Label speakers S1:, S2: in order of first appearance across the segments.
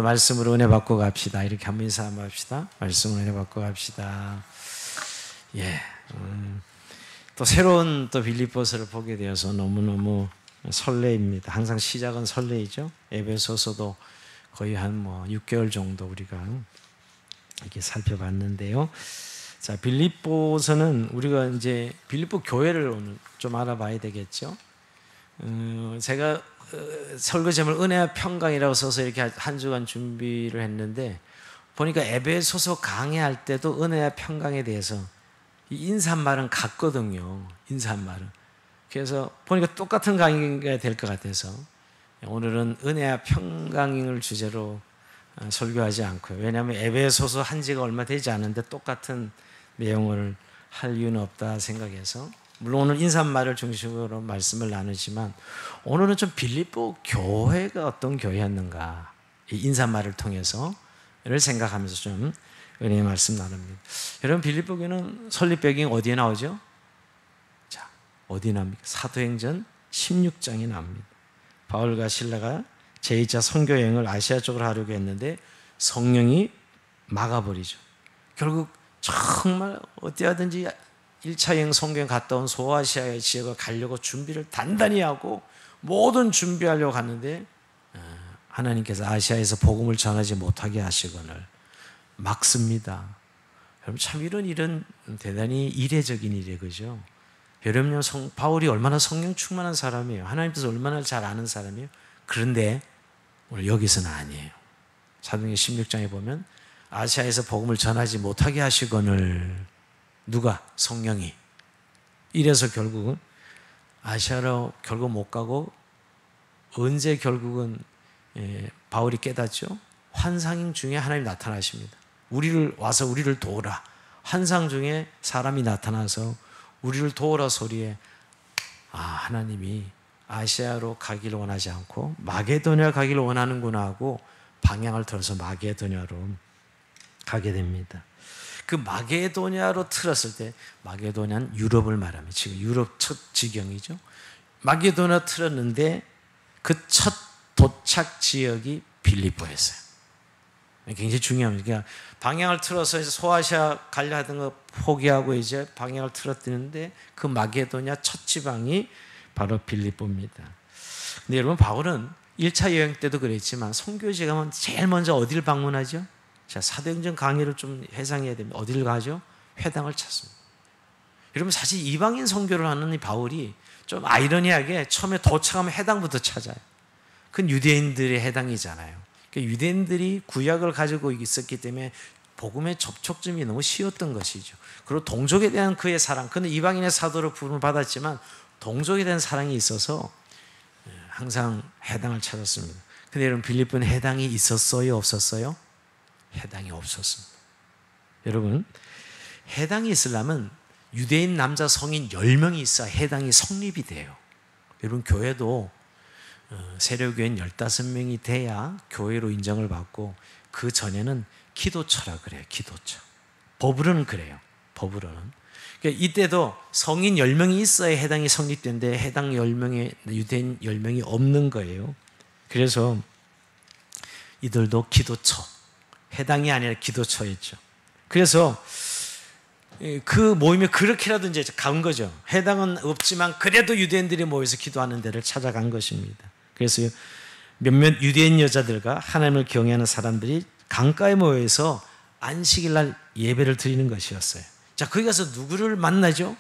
S1: 말씀으로 은혜 받고 갑시다. 이렇게 한번 인사 한번 합시다. 말씀으로 은혜 받고 갑시다. 예. 또 새로운 또 빌립보서를 보게 되어서 너무너무 설레입니다. 항상 시작은 설레이죠. 에베소서도 거의 한 6개월 정도 우리가 이렇게 살펴봤는데요. 자, 빌립보서는 우리가 이제 빌립보 교회를 오늘 좀 알아봐야 되겠죠. 제가 설교 제목을 은혜와 평강이라고 써서 이렇게 한 주간 준비를 했는데 보니까 에베소서 강의할 때도 은혜와 평강에 대해서 이 인사말은 같거든요. 인사말은. 그래서 보니까 똑같은 강의가 될 것 같아서 오늘은 은혜와 평강을 주제로 설교하지 않고요. 왜냐하면 에베소서 한 지가 얼마 되지 않은데 똑같은 내용을 할 이유는 없다 생각해서 물론 오늘 인사말을 중심으로 말씀을 나누지만 오늘은 좀 빌립보 교회가 어떤 교회였는가 이 인사말을 통해서를 생각하면서 좀 은혜의 말씀 나눕니다. 여러분 빌립보 교회는 설립 배경이 어디에 나오죠? 자, 어디 나옵니까? 사도행전 16장에 나옵니다. 바울과 실라가 제2차 선교 여행을 아시아 쪽으로 하려고 했는데 성령이 막아버리죠. 결국 정말 어찌하든지 1차 여행 선교행 갔다 온 소아시아의 지역을 가려고 준비를 단단히 하고 모든 준비하려고 갔는데 하나님께서 아시아에서 복음을 전하지 못하게 하시거늘 막습니다. 여러분 참 이런 일은 대단히 이례적인 일이에요. 그죠? 여러분 바울이 얼마나 성령 충만한 사람이에요. 하나님께서 얼마나 잘 아는 사람이에요. 그런데 오늘 여기서는 아니에요. 사도행전 16장에 보면 아시아에서 복음을 전하지 못하게 하시거늘 누가? 성령이. 이래서 결국은 아시아로 결국 못 가고 언제 결국은 바울이 깨닫죠? 환상 중에 하나님이 나타나십니다. 우리를 도우라. 환상 중에 사람이 나타나서 우리를 도우라 소리에 하나님이 아시아로 가기를 원하지 않고 마게도냐 가기를 원하는구나 하고 방향을 틀어서 마게도냐로 가게 됩니다. 그 마게도냐로 틀었을 때 마게도냐는 유럽을 말합니다. 지금 유럽 첫 지경이죠. 마게도냐 틀었는데 그 첫 도착 지역이 빌립보였어요. 굉장히 중요합니다. 그러니까 방향을 틀어서 이제 소아시아 가려 하던 거 포기하고 이제 방향을 틀었는데 그 마게도냐 첫 지방이 바로 빌립보입니다. 근데 여러분 바울은 1차 여행 때도 그랬지만 선교지 가면 제일 먼저 어디를 방문하죠? 자, 사도행전 강의를 좀 회상해야 됩니다. 어디를 가죠? 회당을 찾습니다. 여러분 사실 이방인 선교를 하는 이 바울이 좀 아이러니하게 처음에 도착하면 회당부터 찾아요. 그건 유대인들의 회당이잖아요. 그러니까 유대인들이 구약을 가지고 있었기 때문에 복음의 접촉점이 너무 쉬웠던 것이죠. 그리고 동족에 대한 그의 사랑, 그는 이방인의 사도로 부름을 받았지만 동족에 대한 사랑이 있어서 항상 회당을 찾았습니다. 근데 여러분 빌립보는 회당이 있었어요? 없었어요? 회당이 없었습니다. 여러분 회당이 있으려면 유대인 남자 성인 10명이 있어야 회당이 성립이 돼요. 여러분 교회도 세례교회는 15명이 돼야 교회로 인정을 받고 그 전에는 기도처라 그래요. 기도처. 법으로는 그래요. 법으로는. 그러니까 이때도 성인 10명이 있어야 해당이 성립되는데 해당 10명의 유대인 10명이 없는 거예요. 그래서 이들도 기도처. 해당이 아니라 기도처였죠. 그래서 그 모임에 그렇게라도 이제 간 거죠. 해당은 없지만 그래도 유대인들이 모여서 기도하는 데를 찾아간 것입니다. 그래서 몇몇 유대인 여자들과 하나님을 경외하는 사람들이 강가에 모여서 안식일 날 예배를 드리는 것이었어요. 자, 거기 가서 누구를 만나죠?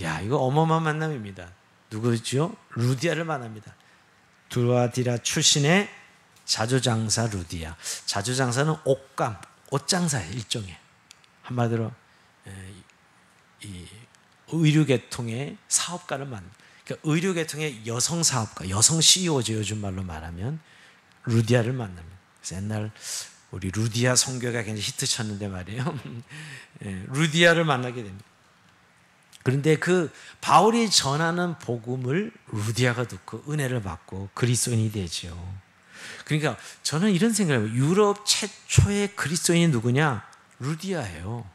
S1: 야, 이거 어마어마한 만남입니다. 누구죠? 루디아를 만납니다. 두아디라 출신의 자주장사 루디아. 자주장사는 옷감, 옷장사예요. 일종의. 한마디로 이 의류계통의 사업가를 만납니다. 그러니까 의료계통의 여성 사업가, 여성 CEO죠. 요즘 말로 말하면 루디아를 만납니다. 그래서 옛날 우리 루디아 선교가 굉장히 히트쳤는데 말이에요. 루디아를 만나게 됩니다. 그런데 그 바울이 전하는 복음을 루디아가 듣고 은혜를 받고 그리스도인이 되죠. 그러니까 저는 이런 생각을 해요. 유럽 최초의 그리스도인이 누구냐? 루디아예요.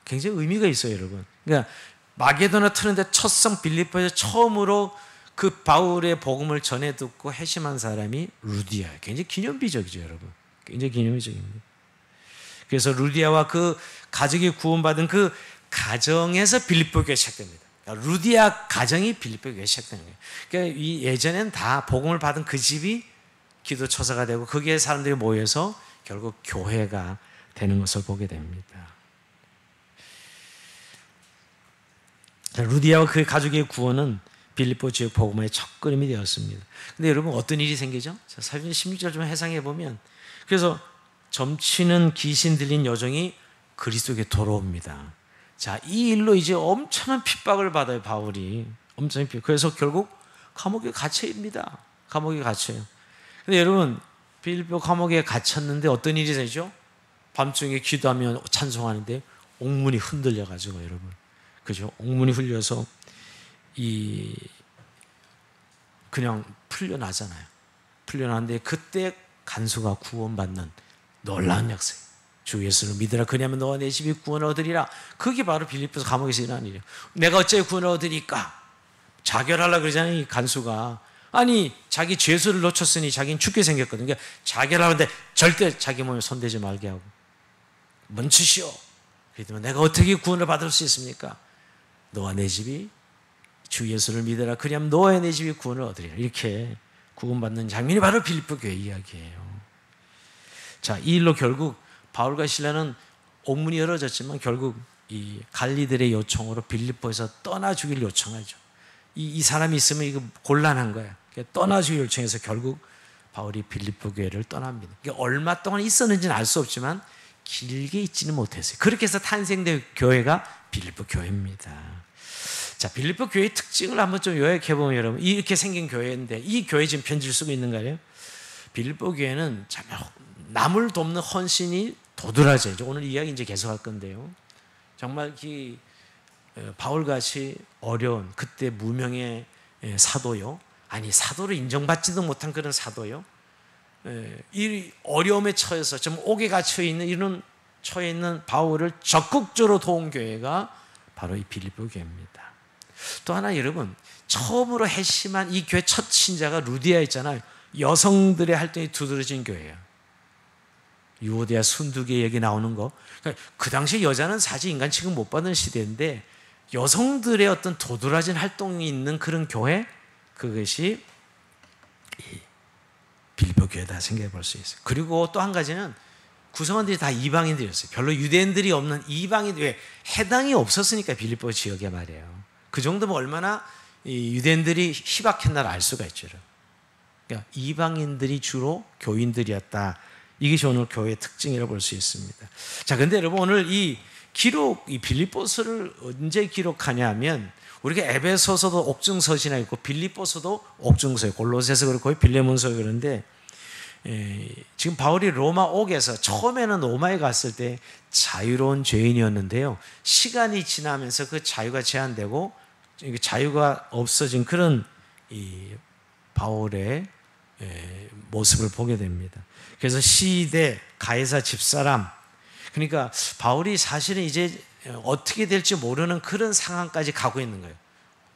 S1: 굉장히 의미가 있어요, 여러분. 그러니까 마게도나 트는데 첫 성 빌립보에서 처음으로 그 바울의 복음을 전해 듣고 회심한 사람이 루디아예요. 굉장히 기념비적이죠, 여러분. 굉장히 기념적입니다. 그래서 루디아와 그 가족이 구원받은 그 가정에서 빌립보 교회가 시작됩니다. 그러니까 루디아 가정이 빌립보 교회가 시작되는 거예요. 그러니까 이 예전엔 다 복음을 받은 그 집이 기도 처사가 되고 거기에 사람들이 모여서 결국 교회가 되는 것을 보게 됩니다. 루디아와 그 가족의 구원은 빌립보 지역 복음의 첫걸음이 되었습니다. 근데 여러분 어떤 일이 생기죠? 자, 사편 16절 좀 해상해 보면 그래서 점치는 귀신 들린 여종이 그리스도에게 돌아옵니다. 자, 이 일로 이제 엄청난 핍박을 받아요, 바울이. 엄청난 핍박. 그래서 결국 감옥에 갇혀입니다. 감옥에 갇혀요. 근데 여러분, 빌립보 감옥에 갇혔는데 어떤 일이 되죠? 밤중에 기도하며 찬송하는데 옥문이 흔들려가지고 여러분. 그죠? 옥문이 흘려서 그냥 풀려나잖아요. 풀려나는데 그때 간수가 구원받는 놀라운 역사예요. 주 예수를 믿으라. 그리하면 너와 내 집이 구원을 얻으리라. 그게 바로 빌립보서 감옥에서 일어난 일이에요. 내가 어째 구원을 얻으리까? 자결하려고 그러잖아요. 이 간수가. 아니 자기 죄수를 놓쳤으니 자기는 죽게 생겼거든요. 그러니까 자결하는데 절대 자기 몸에 손대지 말게 하고 멈추시오. 그랬더니 내가 어떻게 구원을 받을 수 있습니까? 너와 내 집이 주 예수를 믿으라. 그리하면 너와 내 집이 구원을 얻으리라. 이렇게 구원받는 장면이 바로 빌립보 교회 이야기예요. 자, 이 일로 결국 바울과 실라는 옥문이 열어졌지만 결국 이 갈리들의 요청으로 빌립보에서 떠나주길 요청하죠. 이 사람이 있으면 이거 곤란한 거야. 떠나주길 요청해서 결국 바울이 빌립보 교회를 떠납니다. 얼마 동안 있었는지는 알 수 없지만 길게 있지는 못했어요. 그렇게 해서 탄생된 교회가 빌립보 교회입니다. 자, 빌립보 교회의 특징을 한번 좀 요약해 보면 여러분 이렇게 생긴 교회인데 이 교회 지금 편지를 쓰고 있는 거예요. 빌립보 교회는 참 남을 돕는 헌신이 도드라져요. 오늘 이야기 이제 계속할 건데요. 정말 바울같이 어려운 그때 무명의 사도요. 아니 사도로 인정받지도 못한 그런 사도요. 이 어려움에 처해서 좀 옥에 갇혀 있는 이런 처해 있는 바울을 적극적으로 도운 교회가 바로 이 빌립보 교회입니다. 또 하나 여러분 처음으로 핵심한 이 교회 첫 신자가 루디아 있잖아요. 여성들의 활동이 두드러진 교회예요. 유오디아 순두개 얘기 나오는 거. 그러니까 그 당시 여자는 사실 인간 취급 못 받는 시대인데 여성들의 어떤 도드라진 활동이 있는 그런 교회, 그것이 빌립보 교회다 생각해 볼 수 있어요. 그리고 또 한 가지는 구성원들이 다 이방인들이었어요. 별로 유대인들이 없는 이방인, 왜? 해당이 없었으니까 빌립보 지역에 말이에요. 그 정도면 얼마나 유대인들이 희박했나를 알 수가 있죠. 그러니까 이방인들이 주로 교인들이었다. 이것이 오늘 교회의 특징이라고 볼 수 있습니다. 자, 근데 여러분 오늘 이 빌립보서를 언제 기록하냐면 우리가 에베소서도 옥중서신이 있고 빌립보서도 옥중서예요. 골로새서 그렇고 빌레몬서 그런데 지금 바울이 로마 옥에서 처음에는 로마에 갔을 때 자유로운 죄인이었는데요. 시간이 지나면서 그 자유가 제한되고 자유가 없어진 그런 이 바울의 모습을 보게 됩니다. 그래서 시대 가이사 집사람, 그러니까 바울이 사실은 이제 어떻게 될지 모르는 그런 상황까지 가고 있는 거예요.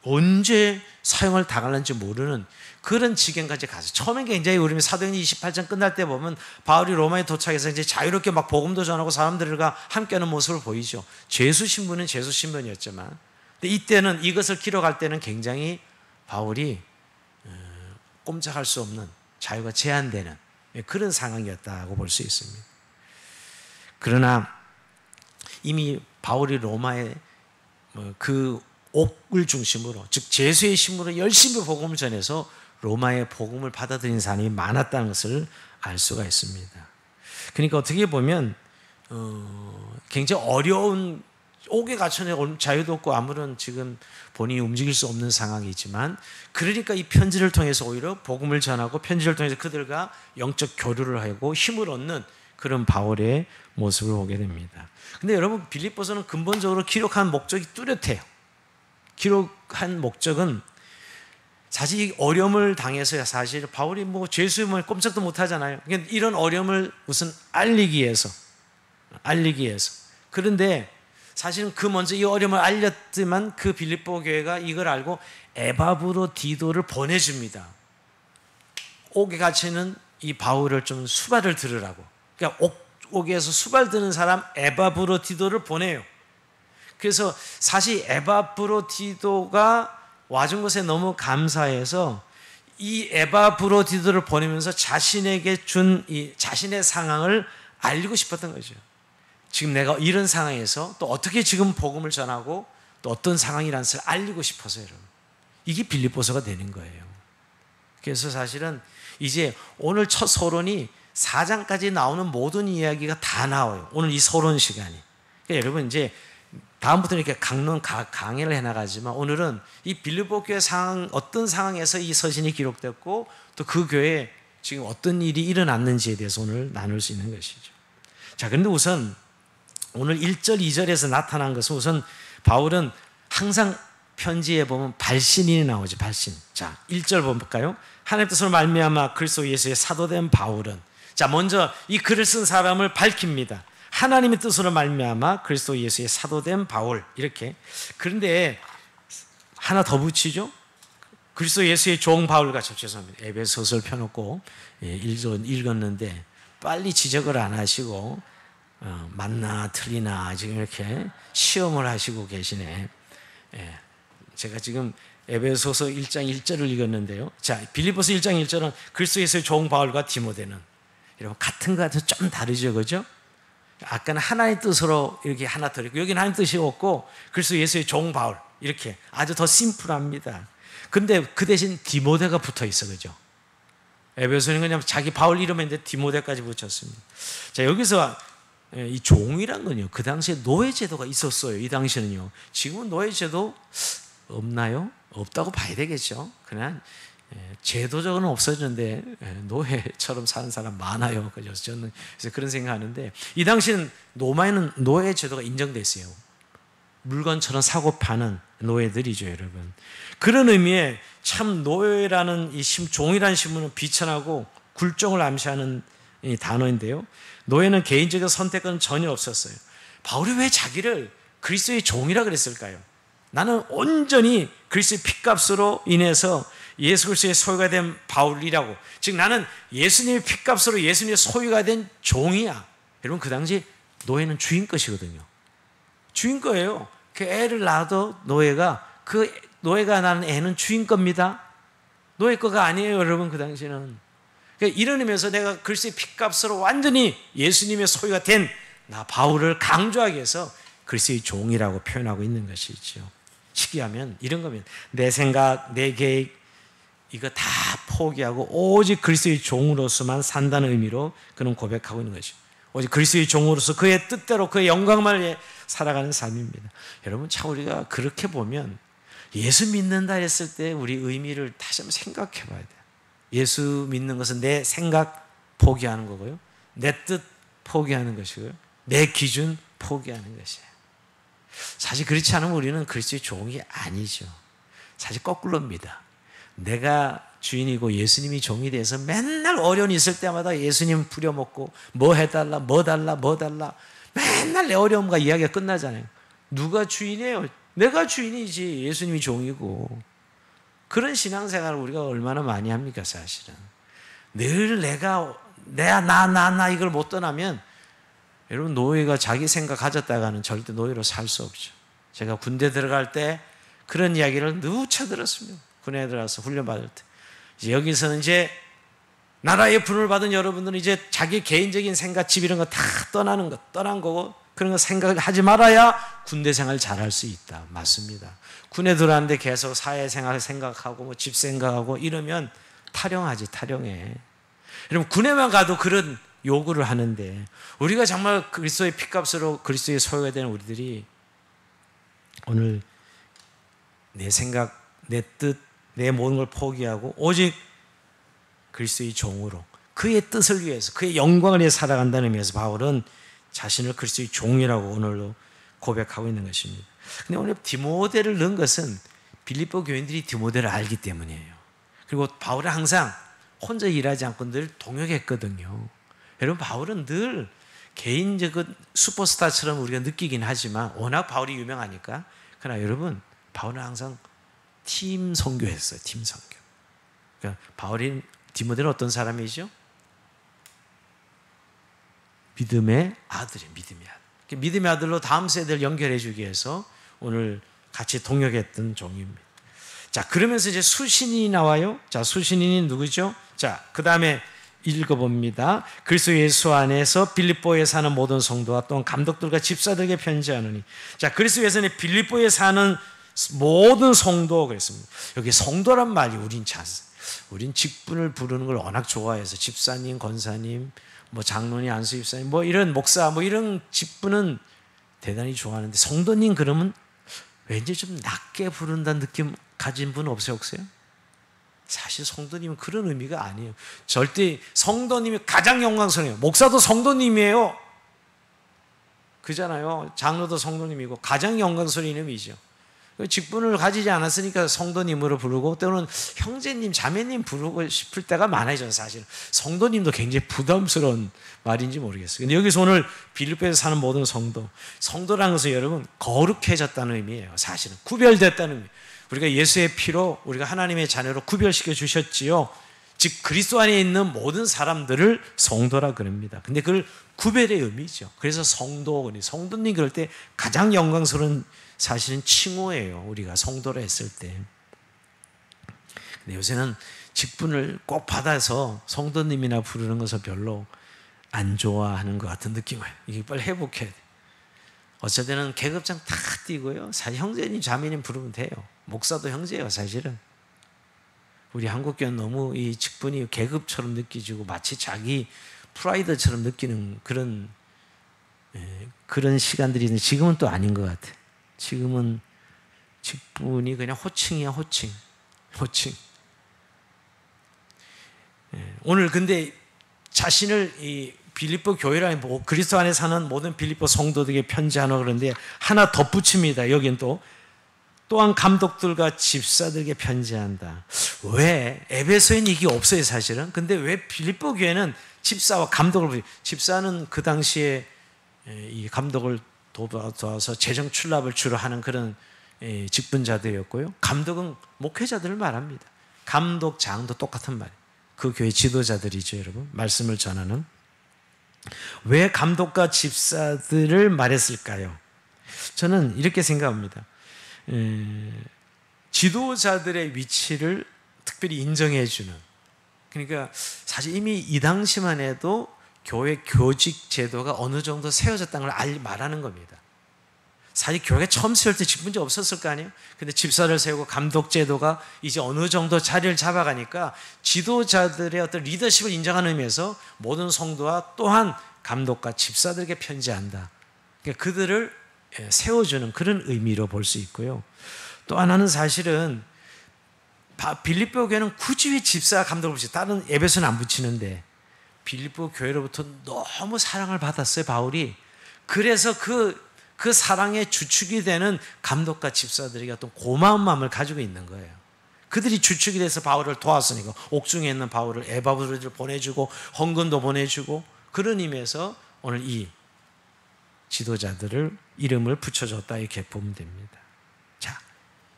S1: 언제 사형을 당할는지 모르는 그런 지경까지 가서 처음엔 굉장히 우리 사도행전 28장 끝날 때 보면 바울이 로마에 도착해서 이제 자유롭게 막 복음도 전하고 사람들과 함께하는 모습을 보이죠. 죄수 신분은 죄수 신분이었지만, 근데 이때는 이것을 기록할 때는 굉장히 바울이 꼼짝할 수 없는 자유가 제한되는 그런 상황이었다고 볼 수 있습니다. 그러나 이미 바울이 로마에 그 옥을 중심으로, 즉 제수의 신분으로 열심히 복음을 전해서 로마의 복음을 받아들인 사람이 많았다는 것을 알 수가 있습니다. 그러니까 어떻게 보면 굉장히 어려운 옥에 갇혀는 자유도 없고 아무런 지금 본인이 움직일 수 없는 상황이지만, 그러니까 이 편지를 통해서 오히려 복음을 전하고 편지를 통해서 그들과 영적 교류를 하고 힘을 얻는 그런 바울의 모습을 보게 됩니다. 근데 여러분 빌립보서는 근본적으로 기록한 목적이 뚜렷해요. 기록한 목적은 사실 이 어려움을 당해서 사실 바울이 죄수임을 꼼짝도 못 하잖아요. 그러니까 이런 어려움을 우선 알리기 위해서. 그런데 사실은 그 먼저 이 어려움을 알렸지만 그 빌립보 교회가 이걸 알고 에바브로디도를 보내줍니다. 옥에 갇히는 이 바울을 좀 수발을 들으라고. 그러니까 옥에서 수발드는 사람 에바브로디도를 보내요. 그래서 사실 에바브로디도가 와준 것에 너무 감사해서 이 에바브로디도를 보내면서 자신에게 준 이 자신의 상황을 알리고 싶었던 거죠. 지금 내가 이런 상황에서 또 어떻게 지금 복음을 전하고 또 어떤 상황이라는 것을 알리고 싶어서 여러분. 이게 빌립보서가 되는 거예요. 그래서 사실은 이제 오늘 첫 서론이 4장까지 나오는 모든 이야기가 다 나와요. 오늘 이 서론 시간이. 그러니까 여러분 이제 다음부터는 이렇게 강의를 해나가지만 오늘은 이 빌립보 교회 상황, 어떤 상황에서 이 서신이 기록됐고 또 그 교회에 지금 어떤 일이 일어났는지에 대해서 오늘 나눌 수 있는 것이죠. 자, 그런데 우선 오늘 1절, 2절에서 나타난 것은 우선 바울은 항상 편지에 보면 발신이 나오죠. 발신. 자, 1절 볼까요? 하나님의 뜻으로 말미암아 그리스도 예수의 사도된 바울은, 자, 먼저 이 글을 쓴 사람을 밝힙니다. 하나님의 뜻으로 말미암아 그리스도 예수의 사도된 바울, 이렇게. 그런데 하나 더 붙이죠. 그리스도 예수의 종 바울과, 죄송합니다. 에베소서를 펴놓고 읽었는데 빨리 지적을 안 하시고 맞나 틀리나 지금 이렇게 시험을 하시고 계시네. 제가 지금 에베소서 1장 1절을 읽었는데요. 자, 빌립보서 1장 1절은 그리스도 예수의 종 바울과 디모데는, 여러분 같은 것 같아서 좀 다르죠, 그죠? 아까는 하나님의 뜻으로 이렇게 하나 더 있고, 여기는 하나님 뜻이 없고 그리스도 예수의 종 바울, 이렇게 아주 더 심플합니다. 근데 그 대신 디모데가 붙어 있어, 그죠? 에베소는 그냥 자기 바울 이름인데 디모데까지 붙였습니다. 자, 여기서 이 종이란 건요, 그 당시에 노예제도가 있었어요. 이 당시에는요. 지금은 노예제도 없나요? 없다고 봐야 되겠죠. 그냥 제도적으로는 없어졌는데 노예처럼 사는 사람 많아요. 그래서 저는 그래서 그런 생각하는데, 이 당시는 로마에는 노예제도가 인정됐어요. 물건처럼 사고 파는 노예들이죠, 여러분. 그런 의미에 참 노예라는 이 종이라는 신문은 비천하고 굴종을 암시하는 이 단어인데요. 노예는 개인적인 선택은 전혀 없었어요. 바울이 왜 자기를 그리스도의 종이라 그랬을까요? 나는 온전히 그리스도의 핏값으로 인해서 예수 그리스도의 소유가 된 바울이라고. 즉 나는 예수님의 핏값으로 예수님의 소유가 된 종이야. 여러분, 그 당시 노예는 주인 것이거든요. 주인 거예요. 그 애를 낳아도 노예가, 그 노예가 낳은 애는 주인 겁니다. 노예 거가 아니에요, 여러분. 그 당시는. 그러니까 이런 의미에서 내가 그리스도의 핏값으로 완전히 예수님의 소유가 된 나 바울을 강조하기 위해서 그리스도의 종이라고 표현하고 있는 것이죠. 쉽게 이런 거면 내 생각, 내 계획 이거 다 포기하고 오직 그리스도의 종으로서만 산다는 의미로 그는 고백하고 있는 것이죠. 오직 그리스도의 종으로서 그의 뜻대로 그의 영광을 위해 살아가는 삶입니다. 여러분, 참 우리가 그렇게 보면 예수 믿는다 했을 때 우리 의미를 다시 한번 생각해 봐야 돼요. 예수 믿는 것은 내 생각 포기하는 거고요, 내 뜻 포기하는 것이고요, 내 기준 포기하는 것이에요. 사실 그렇지 않으면 우리는 그리스도의 종이 아니죠. 사실 거꾸로입니다. 내가 주인이고 예수님이 종이 돼서 맨날 어려움이 있을 때마다 예수님 부려먹고 뭐 해달라 뭐 달라 뭐 달라 맨날 내 어려움과 이야기가 끝나잖아요. 누가 주인이에요? 내가 주인이지, 예수님이 종이고. 그런 신앙생활을 우리가 얼마나 많이 합니까? 사실은 늘 나 이걸 못 떠나면 여러분, 노예가 자기 생각 가졌다가는 절대 노예로 살 수 없죠. 제가 군대 들어갈 때 그런 이야기를 누차 들었습니다. 군에 들어가서 훈련 받을 때 이제 여기서는 이제 나라의 분을 받은 여러분들은 이제 자기 개인적인 생각, 집 이런 거 다 떠난 거고, 그런 거 생각하지 말아야 군대 생활 잘할 수 있다. 맞습니다. 군에 들어왔는데 계속 사회생활 생각하고 뭐 집 생각하고 이러면 탈영해. 여러분, 군에만 가도 그런 요구를 하는데, 우리가 정말 그리스도의 핏값으로 그리스도의 소유가 되는 우리들이 오늘 내 생각, 내 뜻, 내 모든 걸 포기하고 오직 그리스도의 종으로 그의 뜻을 위해서, 그의 영광을 위해 살아간다는 의미에서 바울은 자신을 그리스도의 종이라고 오늘도 고백하고 있는 것입니다. 근데 오늘 디모데를 넣은 것은 빌립보 교인들이 디모데를 알기 때문이에요. 그리고 바울은 항상 혼자 일하지 않고 늘 동역했거든요. 여러분, 바울은 늘 개인적인 슈퍼스타처럼 우리가 느끼긴 하지만 워낙 바울이 유명하니까. 그러나 여러분, 바울은 항상 팀 선교했어요. 팀 선교. 그러니까 디모데는 어떤 사람이죠? 믿음의 아들이에요. 믿음의 아들. 믿음의 아들로 다음 세대를 연결해 주기 위해서 오늘 같이 동역했던 종입니다. 자, 그러면서 이제 수신인이 나와요. 자, 수신인이 누구죠? 자, 그 다음에 읽어봅니다. 그리스도 예수 안에서 빌립보에 사는 모든 성도와 또한 감독들과 집사들에게 편지하노니. 자, 그리스도 예수는 빌립보에 사는 모든 성도 그랬습니다. 여기 성도란 말이 우린 직분을 부르는 걸 워낙 좋아해서 집사님, 권사님, 뭐 장로님, 안수 집사님, 뭐 이런 목사, 뭐 이런 직분은 대단히 좋아하는데 성도님 그러면 왠지 좀 낮게 부른다는 느낌 가진 분 없어요? 사실 성도님은 그런 의미가 아니에요. 절대 성도님이 가장 영광스러워요. 목사도 성도님이에요. 그잖아요. 장로도 성도님이고 가장 영광스러운 의미죠. 직분을 가지지 않았으니까 성도님으로 부르고 때로는 형제님, 자매님 부르고 싶을 때가 많아요. 저는 사실 성도님도 굉장히 부담스러운 말인지 모르겠어요. 근데 여기서 오늘 빌립보에서 사는 모든 성도라는 것은 여러분 거룩해졌다는 의미예요. 사실은 구별됐다는 의미. 우리가 예수의 피로 우리가 하나님의 자녀로 구별시켜 주셨지요. 즉 그리스도 안에 있는 모든 사람들을 성도라 그럽니다. 근데 그걸 구별의 의미죠. 그래서 성도님 그럴 때 가장 영광스러운 사실은 칭호예요. 우리가 성도라 했을 때. 근데 요새는 직분을 꼭 받아서 성도님이나 부르는 것을 별로 안 좋아하는 것 같은 느낌을 이게 빨리 회복해야 돼. 어쩔 때는 계급장 다 띄고요. 사실 형제님, 자매님 부르면 돼요. 목사도 형제예요, 사실은. 우리 한국교회는 너무 이 직분이 계급처럼 느껴지고 마치 자기 프라이드처럼 느끼는 그런 시간들이 있는데 지금은 또 아닌 것 같아. 지금은 직분이 그냥 호칭이야, 호칭. 오늘 근데 자신을 이 빌립보 교회라는 그리스도 안에 사는 모든 빌립보 성도들에게 편지하노 그런데 하나 덧붙입니다. 여긴 또한 감독들과 집사들에게 편지한다. 왜? 에베소에는 이게 없어요, 사실은. 근데 왜 빌립보 교회는 집사와 감독을 집사는 그 당시에 이 감독을 도와서 재정 출납을 주로 하는 그런 직분자들이었고요. 감독은 목회자들을 말합니다. 감독, 장도 똑같은 말이에요. 그 교회 지도자들이죠, 여러분. 말씀을 전하는. 왜 감독과 집사들을 말했을까요? 저는 이렇게 생각합니다. 지도자들의 위치를 특별히 인정해 주는, 그러니까 사실 이미 이 당시만 해도 교회 교직 제도가 어느 정도 세워졌다는 걸 말하는 겁니다. 사실 교회가 처음 세울 때 직분제 없었을 거 아니에요? 근데 집사를 세우고 감독 제도가 이제 어느 정도 자리를 잡아가니까 지도자들의 어떤 리더십을 인정하는 의미에서 모든 성도와 또한 감독과 집사들에게 편지한다. 그러니까 그들을 세워주는 그런 의미로 볼 수 있고요. 또 하나는 사실은 빌립보 교회는 굳이 왜 집사 감독을 붙이지? 다른 에베소는 안 붙이는데 빌립보 교회로부터 너무 사랑을 받았어요, 바울이. 그래서 그 사랑의 주축이 되는 감독과 집사들에게 어떤 고마운 마음을 가지고 있는 거예요. 그들이 주축이 돼서 바울을 도왔으니까 옥중에 있는 바울을 에바브로를 보내주고 헌금도 보내주고 그런 의미에서 오늘 이 지도자들을 이름을 붙여줬다 이렇게 보면 됩니다.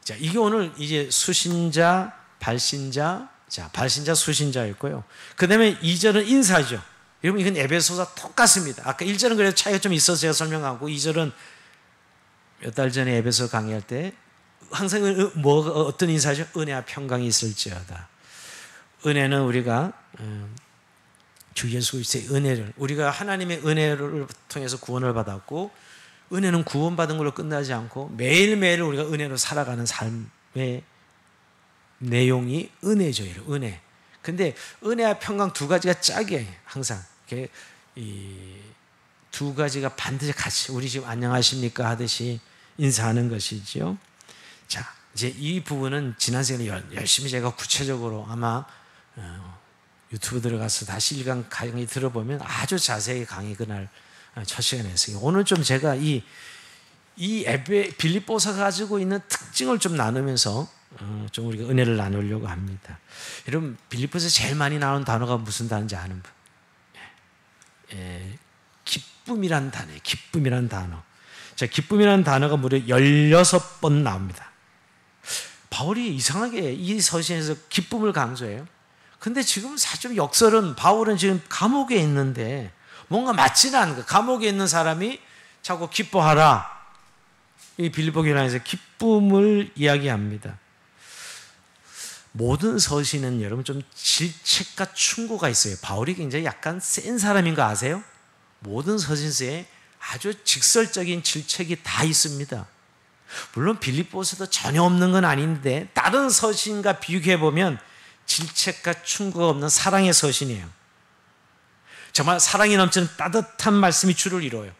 S1: 자, 이게 오늘 이제 수신자, 발신자, 발신자, 수신자였고요. 그 다음에 2절은 인사죠. 여러분 이건 에베소서 똑같습니다. 아까 1절은 그래도 차이가 좀 있어서 제가 설명하고 2절은 몇 달 전에 에베소 강의할 때 항상 어떤 인사죠? 은혜와 평강이 있을지어다. 은혜는 우리가 주 예수 그리스도의 은혜를, 우리가 하나님의 은혜를 통해서 구원을 받았고 은혜는 구원받은 걸로 끝나지 않고 매일매일 우리가 은혜로 살아가는 삶의 내용이 은혜죠. 은혜. 근데 은혜와 평강 두 가지가 짝이에요. 항상 이 두 가지가 반드시 같이 우리 지금 안녕하십니까 하듯이 인사하는 것이죠. 자, 이제 이 부분은 지난 시간에 열심히 제가 구체적으로 아마 유튜브 들어가서 다시 1강 강의 들어보면 아주 자세히 강의 그날 첫 시간에 했어요. 오늘 좀 제가 이 빌립보서가 가지고 있는 특징을 좀 나누면서 좀 우리가 은혜를 나누려고 합니다. 여러분 빌립보에서 제일 많이 나오는 단어가 무슨 단어인지 아는 분? 기쁨이란 단어예요. 기쁨이란 단어. 자, 기쁨이란 단어가 무려 16번 나옵니다. 바울이 이상하게 이 서신에서 기쁨을 강조해요. 근데 지금 사실 역설은 바울은 지금 감옥에 있는데 뭔가 맞지는 않은 거예요. 감옥에 있는 사람이 자꾸 기뻐하라. 이 빌립보 교회에서 기쁨을 이야기합니다. 모든 서신은 여러분 좀 질책과 충고가 있어요. 바울이 굉장히 약간 센 사람인 거 아세요? 모든 서신서에 아주 직설적인 질책이 다 있습니다. 물론 빌립보서도 전혀 없는 건 아닌데 다른 서신과 비교해 보면 질책과 충고가 없는 사랑의 서신이에요. 정말 사랑이 넘치는 따뜻한 말씀이 주를 이루어요.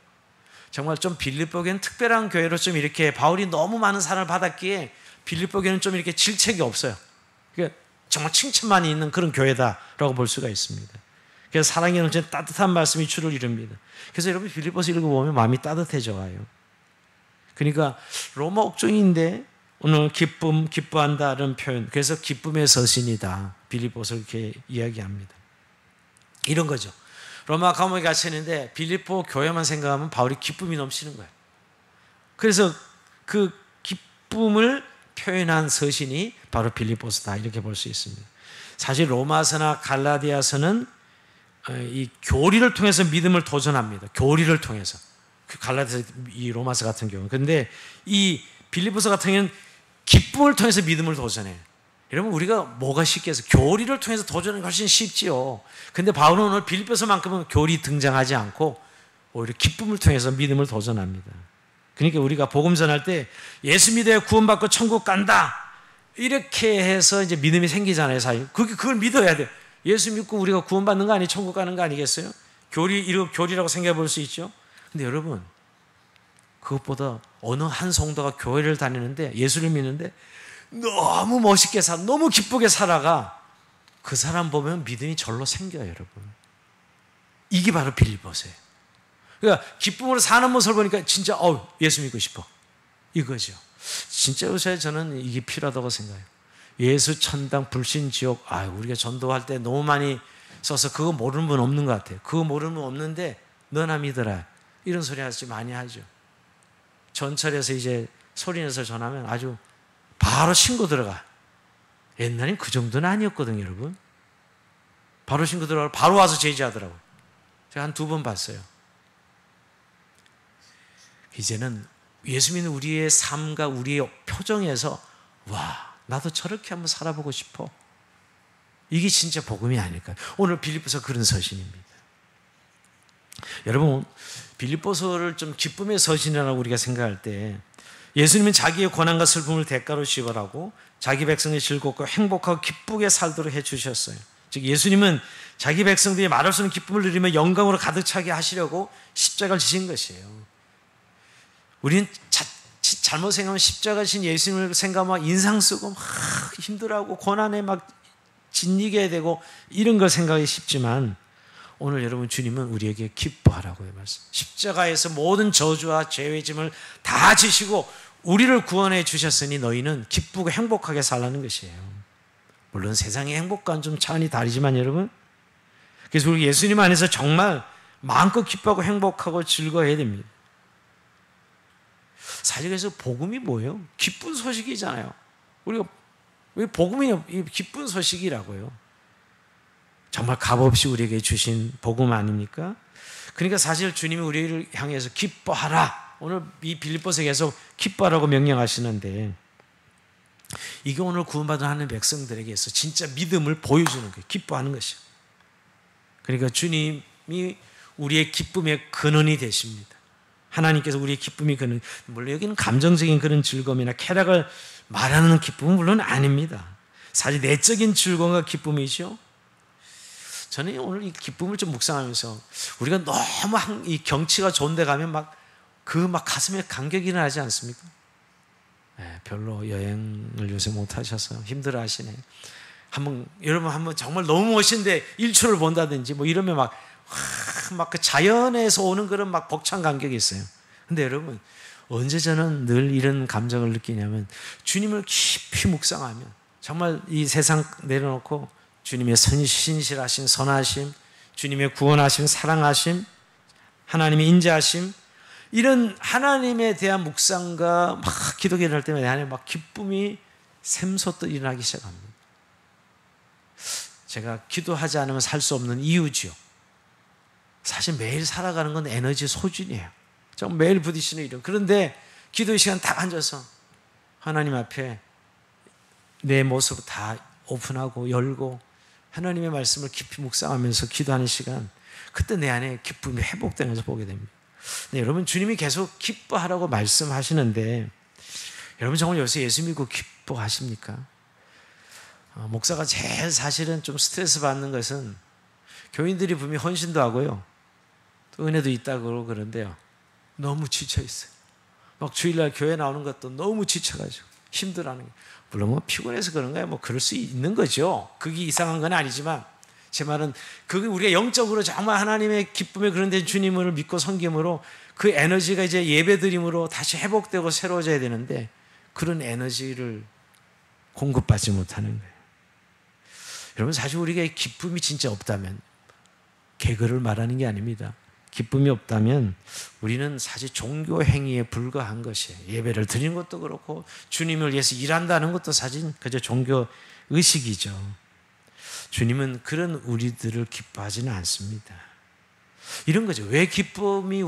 S1: 정말 좀 빌립보 교회는 특별한 교회로 좀 이렇게 바울이 너무 많은 사랑을 받았기에 빌립보 교회는 좀 이렇게 질책이 없어요. 그러니까 정말 칭찬만 있는 그런 교회다라고 볼 수가 있습니다. 그래서 사랑이 넘치는 따뜻한 말씀이 주를 이룹니다. 그래서 여러분 빌립보서 읽어보면 마음이 따뜻해져 가요. 그러니까 로마 옥종인데 오늘 기쁨, 기뻐한다는 표현, 그래서 기쁨의 서신이다. 빌립보서 이렇게 이야기합니다. 이런 거죠. 로마 감옥에 갇혔는데 빌립보 교회만 생각하면 바울이 기쁨이 넘치는 거예요. 그래서 그 기쁨을 표현한 서신이 바로 빌립보서다 이렇게 볼 수 있습니다. 사실 로마서나 갈라디아서는 이 교리를 통해서 믿음을 도전합니다. 교리를 통해서. 갈라디아서, 이 로마서 같은 경우. 그런데 이 빌립보서 같은 경우는 기쁨을 통해서 믿음을 도전해요. 여러분 우리가 뭐가 쉽겠어요? 교리를 통해서 도전하는 게 훨씬 쉽지요. 근데 바울은 오늘 빌립보서만큼은 교리 등장하지 않고 오히려 기쁨을 통해서 믿음을 도전합니다. 그러니까 우리가 복음 전할 때 예수 믿어야 구원받고 천국 간다 이렇게 해서 이제 믿음이 생기잖아요. 사실 그걸 믿어야 돼요. 예수 믿고 우리가 구원받는 거 아니에요? 천국 가는 거 아니겠어요? 교리라고 생각해 볼 수 있죠. 근데 여러분 그것보다 어느 한 성도가 교회를 다니는데 예수를 믿는데 너무 멋있게 너무 기쁘게 살아가 그 사람 보면 믿음이 절로 생겨요. 여러분 이게 바로 빌립보서예요. 그러니까 기쁨으로 사는 모습을 보니까 진짜 예수 믿고 싶어 이거죠. 진짜 요새 저는 이게 필요하다고 생각해요. 예수 천당 불신 지옥 우리가 전도할 때 너무 많이 써서 그거 모르는 분 없는 것 같아요. 그거 모르는 분 없는데 너나 믿어라 이런 소리 아주 많이 하죠. 전철에서 이제 소리내서 전하면 아주 바로 신고 들어가. 옛날엔 그 정도는 아니었거든요. 여러분 바로 신고 들어가고 바로 와서 제지하더라고요. 제가 한 2번 봤어요. 이제는 예수 믿는 우리의 삶과 우리의 표정에서 와 나도 저렇게 한번 살아보고 싶어. 이게 진짜 복음이 아닐까요? 오늘 빌립보서 그런 서신입니다. 여러분 빌립보서를 좀 기쁨의 서신이라고 우리가 생각할 때 예수님은 자기의 고난과 슬픔을 대가로 지불하고 자기 백성이 즐겁고 행복하고 기쁘게 살도록 해주셨어요. 즉 예수님은 자기 백성들이 말할 수 없는 기쁨을 누리며 영광으로 가득 차게 하시려고 십자가를 지신 것이에요. 우리는 잘못 생각하면 십자가 진 예수님을 생각하면 인상 쓰고 막 힘들어하고 고난에 막 짓이게 되고 이런 걸 생각하기 쉽지만 오늘 여러분 주님은 우리에게 기뻐하라고요. 말씀. 십자가에서 모든 저주와 죄의 짐을 다 지시고 우리를 구원해 주셨으니 너희는 기쁘고 행복하게 살라는 것이에요. 물론 세상의 행복과는 좀 차원이 다르지만 여러분 그래서 우리 예수님 안에서 정말 마음껏 기뻐하고 행복하고 즐거워해야 됩니다. 사실 그래서 복음이 뭐예요? 기쁜 소식이잖아요. 우리가 왜 복음이 기쁜 소식이라고요? 정말 값없이 우리에게 주신 복음 아닙니까? 그러니까 사실 주님이 우리를 향해서 기뻐하라. 오늘 이 빌립보서에 계속 기뻐하라고 명령하시는데 이게 오늘 구원받은 하나님의 백성들에게서 진짜 믿음을 보여주는 거예요. 기뻐하는 것이요. 그러니까 주님이 우리의 기쁨의 근원이 되십니다. 하나님께서 우리의 기쁨이 근원. 물론 여기는 감정적인 그런 즐거움이나 쾌락을 말하는 기쁨은 물론 아닙니다. 사실 내적인 즐거움과 기쁨이죠. 저는 오늘 이 기쁨을 좀 묵상하면서 우리가 너무 이 경치가 좋은 데 가면 막 가슴에 감격이 일어나지 않습니까? 네, 별로 여행을 요새 못 하셔서 힘들어 하시네. 여러분 한번 정말 너무 멋진데 일출을 본다든지 뭐 이러면 막 그 자연에서 오는 그런 막 벅찬 감격이 있어요. 근데 여러분 언제 저는 늘 이런 감정을 느끼냐면 주님을 깊이 묵상하면 정말 이 세상 내려놓고 주님의 신실하심, 선하심, 주님의 구원하심, 사랑하심, 하나님의 인자하심 이런 하나님에 대한 묵상과 막 기도가 일어날 때마다 내 안에 막 기쁨이 샘솟듯 일어나기 시작합니다. 제가 기도하지 않으면 살 수 없는 이유지요. 사실 매일 살아가는 건 에너지 소진이에요. 정말 매일 부딪히는 일은. 그런데 기도의 시간 딱 앉아서 하나님 앞에 내 모습을 다 오픈하고 열고 하나님의 말씀을 깊이 묵상하면서 기도하는 시간, 그때 내 안에 기쁨이 회복되는 것을 보게 됩니다. 네, 여러분, 주님이 계속 기뻐하라고 말씀하시는데 여러분 정말 요새 예수 믿고 기뻐하십니까? 목사가 제일 사실은 좀 스트레스 받는 것은 교인들이 분명히 헌신도 하고요, 또 은혜도 있다고 그러는데요, 너무 지쳐 있어요. 막 주일날 교회 나오는 것도 너무 지쳐가지고 힘들어하는 거예요. 물론 뭐 피곤해서 그런가요? 뭐 그럴 수 있는 거죠. 그게 이상한 건 아니지만, 제 말은 그게 우리가 영적으로 정말 하나님의 기쁨에 그런 데 주님을 믿고 섬김으로 그 에너지가 이제 예배드림으로 다시 회복되고 새로워져야 되는데 그런 에너지를 공급받지 못하는 거예요. 여러분, 사실 우리가 기쁨이 진짜 없다면, 개그를 말하는 게 아닙니다. 기쁨이 없다면 우리는 사실 종교 행위에 불과한 것이에요. 예배를 드리는 것도 그렇고 주님을 위해서 일한다는 것도 사실 그저 종교 의식이죠. 주님은 그런 우리들을 기뻐하지는 않습니다. 이런 거죠. 왜 기쁨이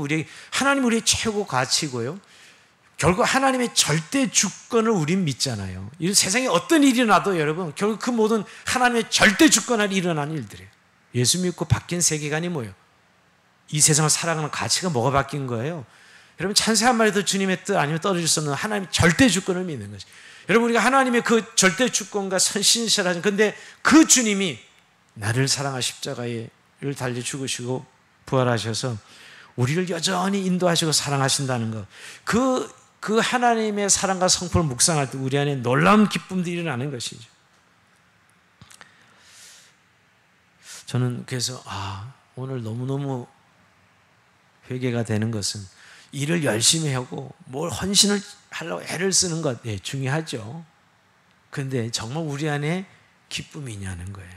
S1: 하나님 우리의 최고 가치고요, 결국 하나님의 절대 주권을 우린 믿잖아요. 이 세상에 어떤 일이 나도 여러분 결국 그 모든 하나님의 절대 주권 아래 일어나는 일들이에요. 예수 믿고 바뀐 세계관이 뭐예요? 이 세상을 살아가는 가치가 뭐가 바뀐 거예요? 여러분, 찬새 한 마리도 주님의 뜻 아니면 떨어질 수 없는 하나님의 절대 주권을 믿는 거죠. 여러분, 우리가 하나님의 그 절대 주권과 신실하신, 근데 그 주님이 나를 사랑하 십자가를 달려 죽으시고 부활하셔서 우리를 여전히 인도하시고 사랑하신다는 것, 그 하나님의 사랑과 성품을 묵상할 때 우리 안에 놀라운 기쁨들이 일어나는 것이죠. 저는 그래서 오늘 너무너무 회개가 되는 것은 일을 열심히 하고 뭘 헌신을 하려고 애를 쓰는 것, 중요하죠. 그런데 정말 우리 안에 기쁨이 있냐는 거예요.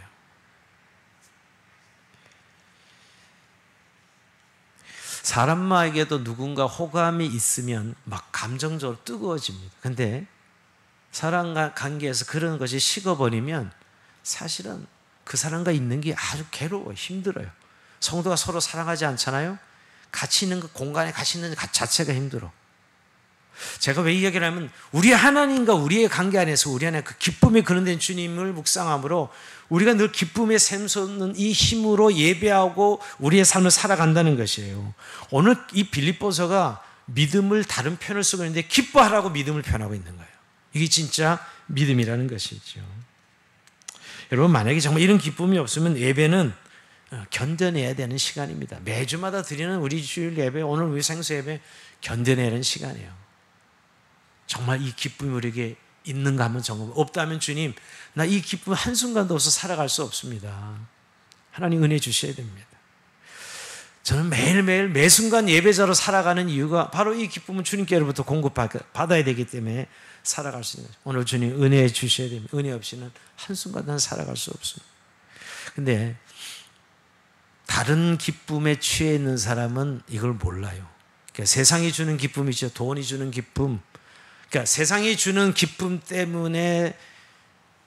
S1: 사람에게도 누군가 호감이 있으면 막 감정적으로 뜨거워집니다. 그런데 사람과 관계에서 그런 것이 식어버리면 사실은 그 사람과 있는 게 아주 괴로워요. 힘들어요. 성도가 서로 사랑하지 않잖아요. 같이 있는 그 공간에 같이 있는 것 자체가 힘들어. 제가 왜 이 얘기를 하면 우리 하나님과 우리의 관계 안에서 우리 안에 그 기쁨에 근원된 주님을 묵상함으로 우리가 늘 기쁨에 샘솟는 이 힘으로 예배하고 우리의 삶을 살아간다는 것이에요. 오늘 이 빌립보서가 믿음을 다른 표현을 쓰고 있는데 기뻐하라고 믿음을 표현하고 있는 거예요. 이게 진짜 믿음이라는 것이죠. 여러분, 만약에 정말 이런 기쁨이 없으면 예배는 견뎌내야 되는 시간입니다. 매주마다 드리는 우리 주일 예배, 오늘 우리 생수 예배 견뎌내는 시간이에요. 정말 이 기쁨이 우리에게 있는가 하면 정말 없다면 주님, 나 이 기쁨 한순간도 없어 살아갈 수 없습니다. 하나님 은혜 주셔야 됩니다. 저는 매일매일 매순간 예배자로 살아가는 이유가 바로 이 기쁨은 주님께로부터 공급받아야 되기 때문에 살아갈 수 있는 거죠. 오늘 주님 은혜 주셔야 됩니다. 은혜 없이는 한순간도 살아갈 수 없습니다. 근데 다른 기쁨에 취해 있는 사람은 이걸 몰라요. 그러니까 세상이 주는 기쁨이죠. 돈이 주는 기쁨. 그러니까 세상이 주는 기쁨 때문에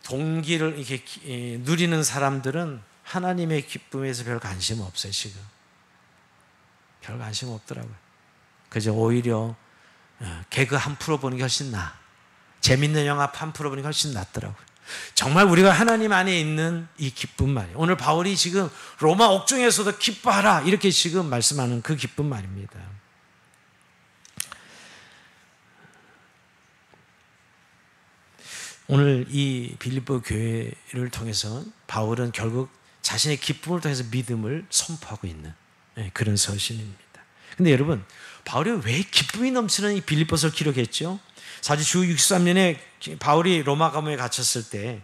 S1: 동기를 이렇게 누리는 사람들은 하나님의 기쁨에서 별 관심 없어요. 지금 별 관심 없더라고요. 그저 오히려 개그 한 프로 보는 게 훨씬 나아. 재밌는 영화 한 프로 보는 게 훨씬 낫더라고요. 정말 우리가 하나님 안에 있는 이 기쁨 말이에요. 오늘 바울이 지금 로마 옥중에서도 기뻐하라 이렇게 지금 말씀하는 그 기쁨 말입니다. 오늘 이 빌립보 교회를 통해서 바울은 결국 자신의 기쁨을 통해서 믿음을 선포하고 있는 그런 서신입니다. 근데 여러분, 바울이 왜 기쁨이 넘치는 이 빌립보서를 기록했죠? 사실 주 63년에 바울이 로마 감옥에 갇혔을 때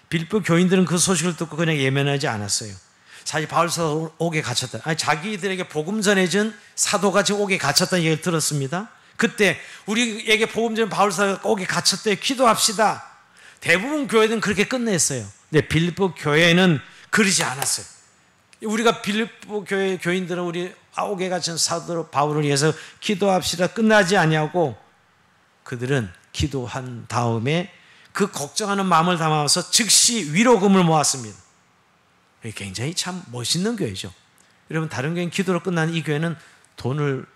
S1: 빌립보 교인들은 그 소식을 듣고 그냥 예면하지 않았어요. 사실 바울 사도 옥에 갇혔다. 아니, 자기들에게 복음 전해준 사도가 지금 옥에 갇혔다는 얘기를 들었습니다. 그때 우리에게 복음 전해 바울 사도가 옥에 geç혔대. 기도합시다. 대부분 교회는 그렇게 끝냈어요. 근데 빌립보 교회는 그러지 않았어요. 우리가 빌립보 교회 교인들은 우리 옥에 갇힌 사도 바울을 위해서 기도합시다 끝나지 아니하고 그들은 기도한 다음에 그 걱정하는 마음을 담아서 즉시 위로금을 모았습니다. 굉장히 참 멋있는 교회죠. 여러분 다른 교회는 기도로 끝나는 이 교회는 돈을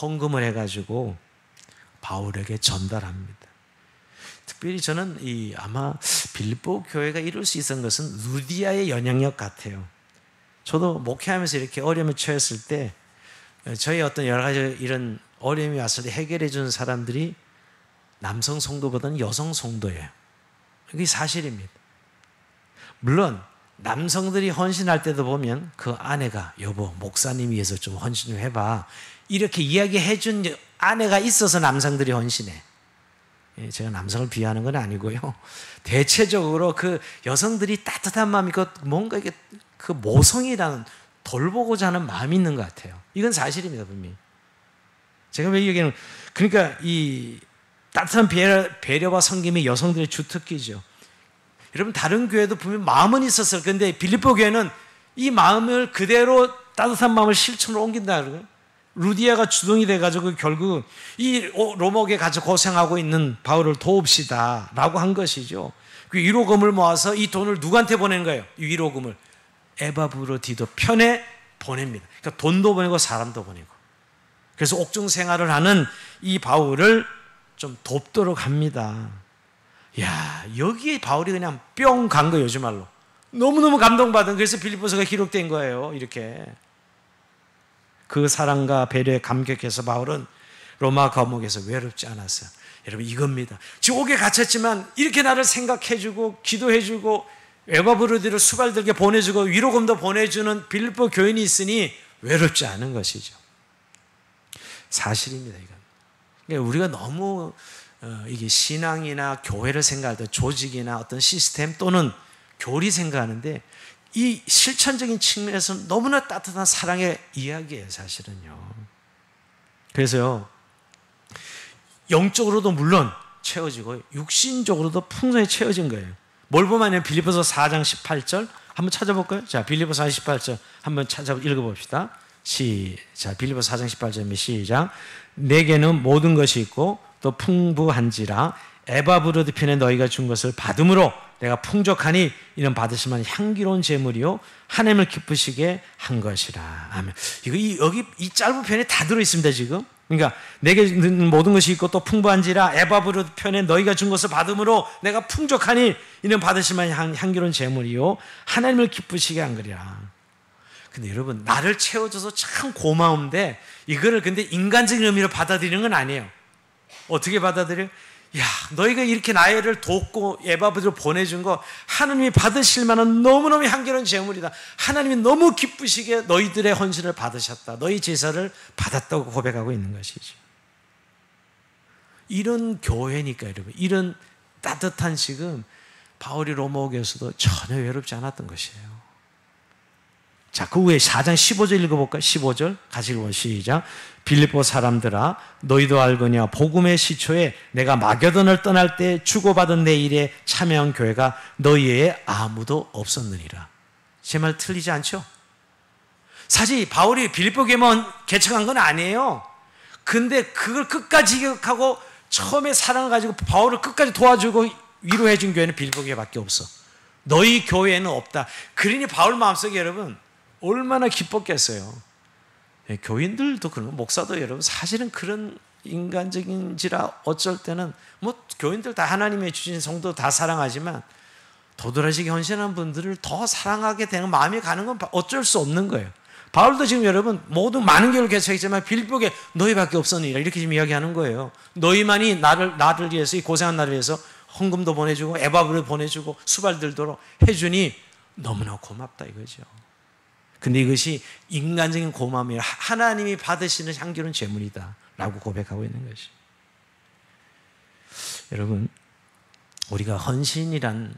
S1: 헌금을 해가지고 바울에게 전달합니다. 특별히 저는 아마 빌립보 교회가 이룰 수 있었던 것은 루디아의 영향력 같아요. 저도 목회하면서 이렇게 어려움에 처했을 때 저희 어떤 여러 가지 이런 어려움이 왔을 때 해결해 주는 사람들이 남성 성도보다는 여성 성도예요. 이게 사실입니다. 물론 남성들이 헌신할 때도 보면 그 아내가 여보 목사님 위해서 좀 헌신 좀 해봐 이렇게 이야기해 준 아내가 있어서 남성들이 헌신해. 제가 남성을 비하하는 건 아니고요. 대체적으로 그 여성들이 따뜻한 마음이 뭔가 이게 그 모성이라는 돌보고자 하는 마음이 있는 것 같아요. 이건 사실입니다, 분명히. 제가 왜 얘기하는 그러니까 이 따뜻한 배려와 섬김이 여성들의 주특기죠. 여러분 다른 교회도 분명 마음은 있었을 건데 빌립보 교회는 이 마음을 그대로 따뜻한 마음을 실천으로 옮긴다 그러고요. 루디아가 주동이 돼가지고 결국 이 로마교에 가서 고생하고 있는 바울을 도웁시다 라고 한 것이죠. 그 위로금을 모아서 이 돈을 누구한테 보낸 거예요? 이 위로금을 에바브로디도 편에 보냅니다. 그러니까 돈도 보내고 사람도 보내고. 그래서 옥중 생활을 하는 이 바울을 좀 돕도록 합니다. 야, 여기에 바울이 그냥 뿅 간 거예요, 요즘 말로. 너무너무 감동받은, 그래서 빌립보서가 기록된 거예요, 이렇게. 그 사랑과 배려에 감격해서 바울은 로마 감옥에서 외롭지 않았어요. 여러분, 이겁니다. 지옥에 갇혔지만 이렇게 나를 생각해주고, 기도해주고, 에바브로디를 수발들게 보내주고, 위로금도 보내주는 빌립보 교인이 있으니 외롭지 않은 것이죠. 사실입니다, 이건. 그러니까 우리가 너무 이게 신앙이나 교회를 생각할 때 조직이나 어떤 시스템 또는 교리 생각하는데 이 실천적인 측면에서는 너무나 따뜻한 사랑의 이야기예요, 사실은요. 그래서요, 영적으로도 물론 채워지고 육신적으로도 풍성히 채워진 거예요. 뭘 보면 빌립보서 4장 18절 한번 찾아볼까요? 자, 빌립보서 4장 18절 한번 읽어봅시다. 시작. 빌립보서 4장 18절입니다. 시작. 내게는 모든 것이 있고 또 풍부한지라 에바브로디 편에 너희가 준 것을 받음으로 내가 풍족하니 이는 받으실 만한 향기로운 제물이요 하나님을 기쁘시게 한 것이라. 아멘. 여기 이 짧은 편에 다 들어 있습니다, 지금. 그러니까 내게는 모든 것이 있고 또 풍부한지라 에바브로디 편에 너희가 준 것을 받음으로 내가 풍족하니 이는 받으실 만한 향기로운 제물이요 하나님을 기쁘시게 한 거리라. 근데 여러분, 나를 채워줘서 참 고마운데 이거를 근데 인간적인 의미로 받아들이는 건 아니에요. 어떻게 받아들여요? 야, 너희가 이렇게 나를 돕고 에바브로디를 보내준 거 하나님이 받으실 만한 너무너무 향기로운 제물이다. 하나님이 너무 기쁘시게 너희들의 헌신을 받으셨다. 너희 제사를 받았다고 고백하고 있는 것이죠. 이런 교회니까 여러분, 이런 따뜻한 지금 바울이 로마교에서도 전혀 외롭지 않았던 것이에요. 자, 그 후에 4장 15절 읽어볼까요? 15절 같이 읽어보시죠. 시작. 빌립보 사람들아, 너희도 알거니와 복음의 시초에 내가 마게도를 떠날 때 주고받은 내 일에 참여한 교회가 너희에 아무도 없었느니라. 제 말 틀리지 않죠? 사실 바울이 빌립보 교회만 개척한 건 아니에요. 근데 그걸 끝까지 기억하고 처음에 사랑을 가지고 바울을 끝까지 도와주고 위로해 준 교회는 빌립보 교회밖에 없어. 너희 교회에는 없다. 그러니 바울 마음속에 여러분 얼마나 기뻤겠어요. 교인들도 그런, 목사도 여러분 사실은 그런 인간적인지라 어쩔 때는 뭐 교인들 다 하나님의 주신 성도 다 사랑하지만 도드라지게 헌신하는 분들을 더 사랑하게 되는 마음이 가는 건 어쩔 수 없는 거예요. 바울도 지금 여러분 모두 많은 교회를 개척했지만 빌립보에 너희밖에 없었느니라 이렇게 지금 이야기하는 거예요. 너희만이 나를 위해서, 이 고생한 나를 위해서 헌금도 보내주고 에바브를 보내주고 수발들도록 해주니 너무나 고맙다 이거죠. 근데 이것이 인간적인 고마움이 아니라 하나님이 받으시는 향기로운 제물이다 라고 고백하고 있는 것이. 여러분, 우리가 헌신이란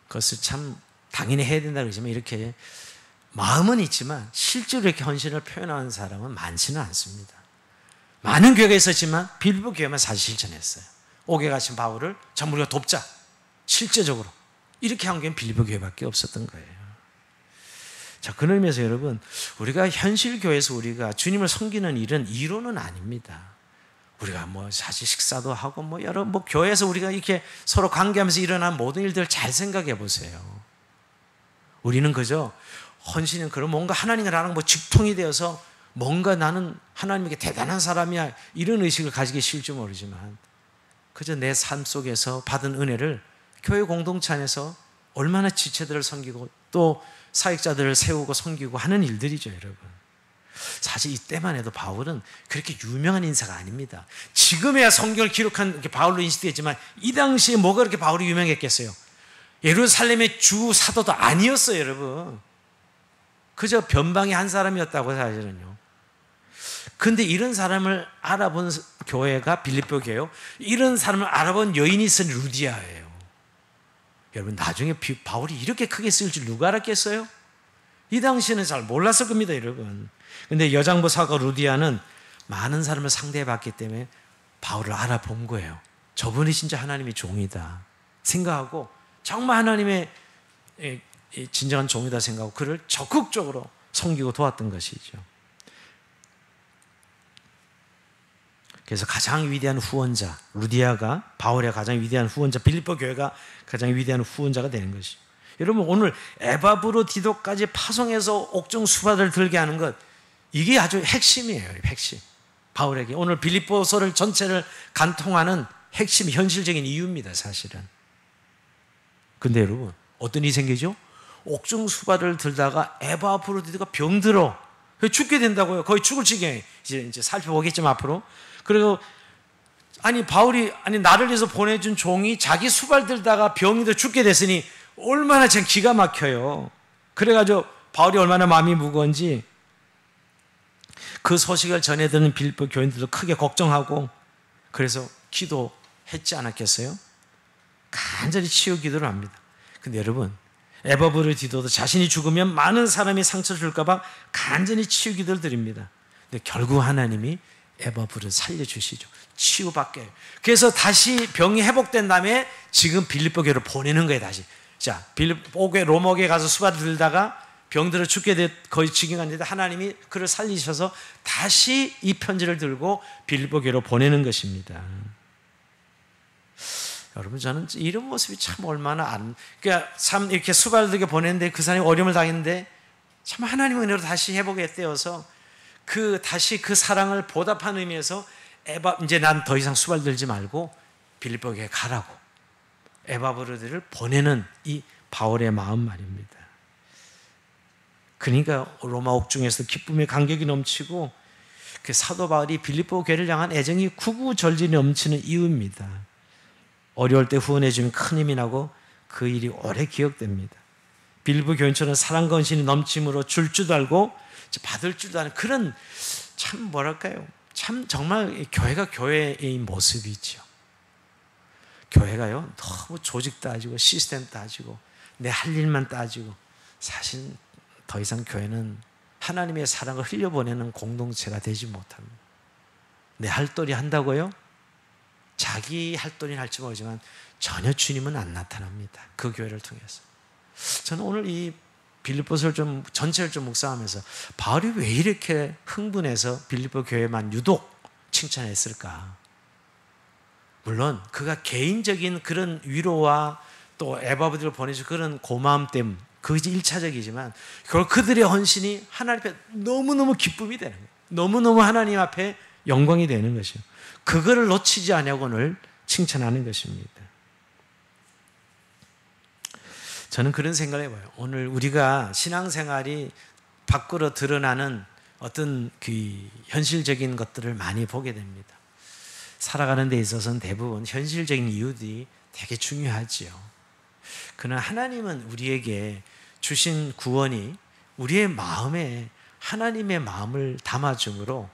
S1: 것을 참 당연히 해야 된다 그러지만 이렇게 마음은 있지만 실제로 이렇게 헌신을 표현하는 사람은 많지는 않습니다. 많은 교회가 있었지만 빌립보 교회만 사실 실천했어요. 옥에 갇힌 바울을 전부 우리가 돕자. 실제적으로 이렇게 한 교회는 빌립보 교회밖에 없었던 거예요. 자, 그런 의미에서 여러분, 우리가 현실교회에서 우리가 주님을 섬기는 일은 이론은 아닙니다. 우리가 뭐 사실 식사도 하고 뭐 여러 교회에서 우리가 이렇게 서로 관계하면서 일어난 모든 일들을 잘 생각해 보세요. 우리는 그저 헌신은 그런 뭔가 하나님과 나랑 뭐 직통이 되어서 뭔가 나는 하나님에게 대단한 사람이야 이런 의식을 가지기 싫을지 모르지만 그저 내 삶 속에서 받은 은혜를 교회 공동체 안에서 얼마나 지체들을 섬기고 또 사역자들을 세우고 섬기고 하는 일들이죠, 여러분. 사실 이때만 해도 바울은 그렇게 유명한 인사가 아닙니다. 지금에야 성경을 기록한 바울로 인식되지만 이 당시에 뭐가 그렇게 바울이 유명했겠어요? 예루살렘의 주 사도도 아니었어요, 여러분. 그저 변방의 한 사람이었다고 사실은요. 근데 이런 사람을 알아본 교회가 빌립보 교회요. 이런 사람을 알아본 여인이 있은 루디아예요. 여러분 나중에 바울이 이렇게 크게 쓰일 줄 누가 알았겠어요? 이 당시에는 잘 몰랐을 겁니다, 여러분. 근데 여장부 사가 루디아는 많은 사람을 상대해봤기 때문에 바울을 알아본 거예요. 저분이 진짜 하나님의 종이다 생각하고 정말 하나님의 진정한 종이다 생각하고 그를 적극적으로 섬기고 도왔던 것이죠. 그래서 가장 위대한 후원자 루디아가 바울의 가장 위대한 후원자, 빌립보 교회가 가장 위대한 후원자가 되는 것이죠. 여러분 오늘 에바브로디도까지 파송해서 옥중 수바를 들게 하는 것, 이게 아주 핵심이에요. 핵심. 바울에게 오늘 빌립보서를 전체를 간통하는 핵심 현실적인 이유입니다, 사실은. 근데 여러분 어떤 일이 생기죠? 옥중 수바를 들다가 에바브로디도가 병들어 죽게 된다고요. 거의 죽을 지경에 이제 살펴보겠지만 앞으로. 그리고 바울이 나를 위해서 보내준 종이 자기 수발 들다가 병이 더 죽게 됐으니 얼마나 제 기가 막혀요. 그래가지고 바울이 얼마나 마음이 무거운지 그 소식을 전해 듣는 빌립보 교인들도 크게 걱정하고 그래서 기도했지 않았겠어요? 간절히 치유 기도를 합니다. 근데 여러분 에바브로디도도 자신이 죽으면 많은 사람이 상처를 줄까 봐 간절히 치유 기도를 드립니다. 근데 결국 하나님이 에바브를 살려주시죠. 치유받게. 그래서 다시 병이 회복된 다음에 지금 빌립보 교회로 보내는 거예요, 다시. 자, 빌립보 교회 로마 교회 가서 수발을 들다가 병들어 죽게 거의 지경 갔는데 하나님이 그를 살리셔서 다시 이 편지를 들고 빌립보 교회로 보내는 것입니다. 여러분 저는 이런 모습이 참 얼마나 그러니까 참 이렇게 수발을 들게 보냈는데 그 사람이 어려움을 당했는데 참 하나님의 은혜로 다시 회복에 떼어서 다시 그 사랑을 보답하는 의미에서 이제 난 더 이상 수발 들지 말고 빌립보 교회에 가라고 에바브로디를 보내는 이 바울의 마음 말입니다. 그러니까 로마 옥중에서 기쁨의 감격이 넘치고 그 사도 바울이 빌립보 교회를 향한 애정이 구구절절히 넘치는 이유입니다. 어려울 때 후원해 주면 큰 힘이 나고 그 일이 오래 기억됩니다. 빌립보 교인처럼 사랑과 헌신이 넘침으로 줄 줄도 알고 받을 줄도 아는 그런 참 뭐랄까요? 참 정말 교회가 교회의 모습이죠. 교회가요 너무 조직 따지고 시스템 따지고 내 할 일만 따지고 사실 더 이상 교회는 하나님의 사랑을 흘려보내는 공동체가 되지 못합니다. 내 할도리 한다고요? 자기 할도리는 할지 모르지만 전혀 주님은 안 나타납니다. 그 교회를 통해서. 저는 오늘 이 빌립보서를 전체를 묵상하면서 바울이 왜 이렇게 흥분해서 빌립보 교회만 유독 칭찬했을까? 물론 그가 개인적인 그런 위로와 또 에바브로디를 보내주고 그런 고마움 때문 그것이 1차적이지만 결국 그들의 헌신이 하나님 앞에 너무너무 기쁨이 되는 거예요. 너무너무 하나님 앞에 영광이 되는 것이요. 그거를 놓치지 않냐고 오늘 칭찬하는 것입니다. 저는 그런 생각을 해봐요. 오늘 우리가 신앙생활이 밖으로 드러나는 어떤 그 현실적인 것들을 많이 보게 됩니다. 살아가는 데 있어서는 대부분 현실적인 이유들이 되게 중요하지요. 그러나 하나님은 우리에게 주신 구원이 우리의 마음에 하나님의 마음을 담아줌으로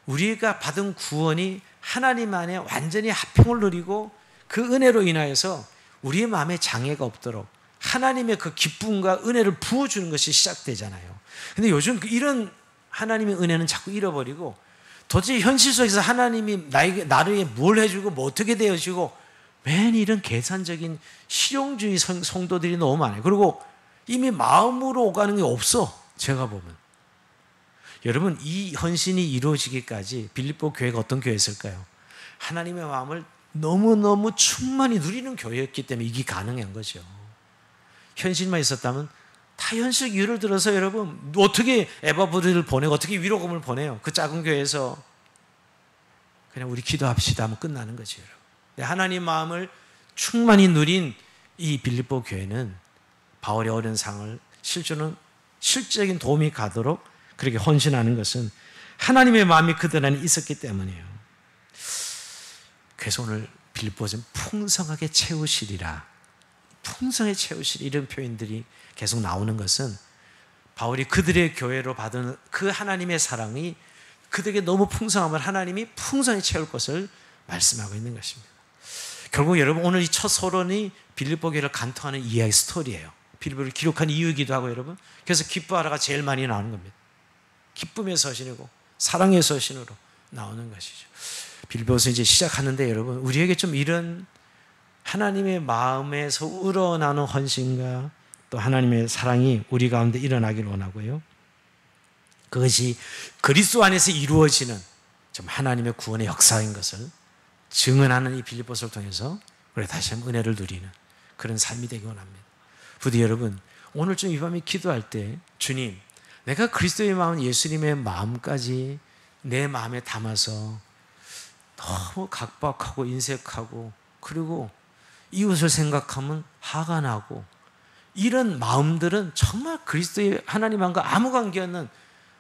S1: 우리가 받은 구원이 하나님 안에 완전히 합평을 누리고 그 은혜로 인하여서 우리의 마음에 장애가 없도록 하나님의 그 기쁨과 은혜를 부어주는 것이 시작되잖아요. 근데 요즘 이런 하나님의 은혜는 자꾸 잃어버리고 도대체 현실 속에서 하나님이 나를 위해 뭘 해주고 뭐 어떻게 되어주고 맨 이런 계산적인 실용주의 성도들이 너무 많아요. 그리고 이미 마음으로 오가는 게 없어. 제가 보면 여러분 이 헌신이 이루어지기까지 빌립보 교회가 어떤 교회였을까요? 하나님의 마음을 너무너무 충만히 누리는 교회였기 때문에 이게 가능한 거죠. 현실만 있었다면 다 현실적 이유를 들어서 여러분 어떻게 에바브리를 보내고 어떻게 위로금을 보내요? 그 작은 교회에서 그냥 우리 기도합시다 하면 끝나는 거죠. 여러분. 하나님 마음을 충만히 누린 이 빌립보 교회는 바울의 어려운 상을 실질적인 도움이 가도록 그렇게 헌신하는 것은 하나님의 마음이 그들 안에 있었기 때문이에요. 그래서 오늘 빌립보서는 풍성하게 채우시리라, 풍성하게 채우시리, 이런 표현들이 계속 나오는 것은 바울이 그들의 교회로 받은 그 하나님의 사랑이 그들에게 너무 풍성함을 하나님이 풍성히 채울 것을 말씀하고 있는 것입니다. 결국 여러분 오늘 이 첫 서론이 빌립보 교회를 간통하는 이야기 스토리예요. 빌립보를 기록한 이유이기도 하고 여러분, 그래서 기뻐하라가 제일 많이 나오는 겁니다. 기쁨의 서신이고 사랑의 서신으로 나오는 것이죠. 빌립보서 이제 시작하는데 여러분, 우리에게 좀 이런 하나님의 마음에서 우러나는 헌신과 또 하나님의 사랑이 우리 가운데 일어나길 원하고요. 그것이 그리스도 안에서 이루어지는 좀 하나님의 구원의 역사인 것을 증언하는 이 빌립보서를 통해서 우리 다시 한번 은혜를 누리는 그런 삶이 되기 원합니다. 부디 여러분, 오늘 좀 이 밤에 기도할 때 주님, 내가 그리스도의 마음, 예수님의 마음까지 내 마음에 담아서 너무 각박하고 인색하고 그리고 이웃을 생각하면 화가 나고 이런 마음들은 정말 그리스도의 하나님 마음과 아무 관계없는,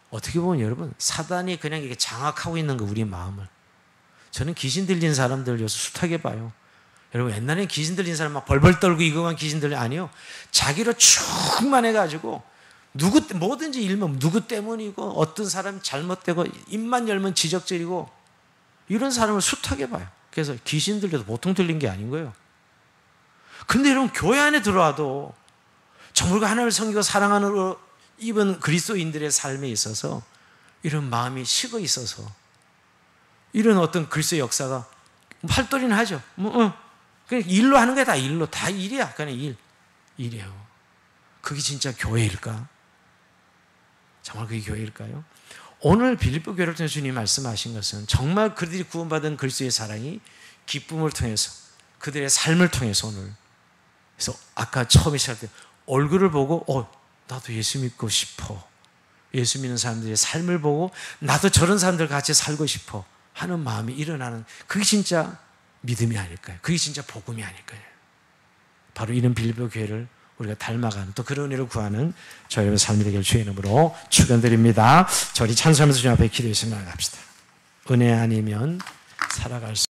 S1: 어떻게 보면 여러분 사단이 그냥 이렇게 장악하고 있는 거, 우리 마음을. 저는 귀신 들린 사람들 요새 숱하게 봐요. 여러분 옛날에 귀신 들린 사람 막 벌벌 떨고 이거만 귀신 들려, 아니요. 자기로 충만해가지고 뭐든지 일면 누구 때문이고 어떤 사람이 잘못되고 입만 열면 지적질이고 이런 사람을 숱하게 봐요. 그래서 귀신 들려도 보통 들린 게 아닌 거예요. 근데 여러분 교회 안에 들어와도 정말로 하나님을 섬기고 사랑하는 입은 그리스도인들의 삶에 있어서 이런 마음이 식어 있어서 이런 어떤 그리스도의 역사가 팔돌이는 하죠. 그냥 일로 하는 게 다 일로, 다 일이야. 그냥 일이에요. 그게 진짜 교회일까? 정말 그게 교회일까요? 오늘 빌립보 교회를 통해서 주님이 말씀하신 것은 정말 그들이 구원받은 그리스도의 사랑이 기쁨을 통해서 그들의 삶을 통해서 오늘, 그래서 아까 처음에 시작할 때 얼굴을 보고 나도 예수 믿고 싶어, 예수 믿는 사람들의 삶을 보고 나도 저런 사람들 같이 살고 싶어 하는 마음이 일어나는, 그게 진짜 믿음이 아닐까요? 그게 진짜 복음이 아닐까요? 바로 이런 빌립보 교회를 우리가 닮아가는, 또 그런 은혜를 구하는 저희 여러분 삶이 되길 주의 이름으로 축원드립니다. 저희 찬송하면서 주님 앞에 기도했으면 나갑시다. 은혜 아니면 살아갈 수